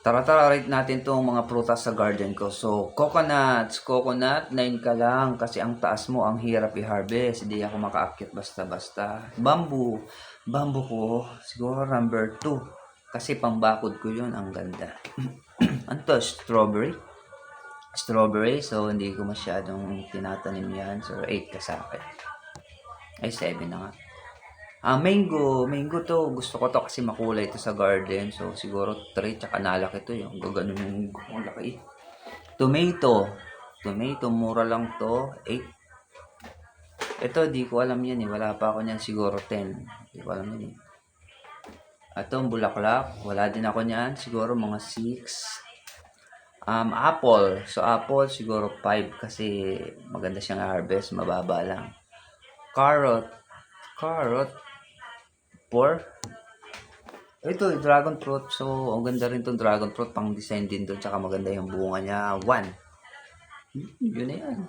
Tara, rate natin tong mga prutas sa garden ko. So, coconut, 9 ka lang kasi ang taas mo, ang hirap i-harvest. Hindi ako makaakyat basta-basta. Bamboo ko, siguro number 2. Kasi pambakod ko yun, ang ganda. Ano to? Strawberry, so hindi ko masyadong tinatanim yan. So, 8 ka sa akin. Ay, 7 na nga. Mango to. Gusto ko to kasi makulay to sa garden. So, siguro 3, tsaka nalaki to yung gaganon yung laki. Tomato, mura lang to. 8. Ito, di ko alam yan eh. Wala pa ako niyan, siguro 10. Di ko alam yan eh. Itong bulaklak, wala din ako niyan. Siguro mga 6. Apple. So, apple, siguro 5 kasi maganda siyang harvest. Mababa lang. Carrot, 4. Ito, dragon fruit. So, ang ganda rin tong dragon fruit. Pang design din doon. Tsaka maganda yung bunga niya. 1. Yun na yan.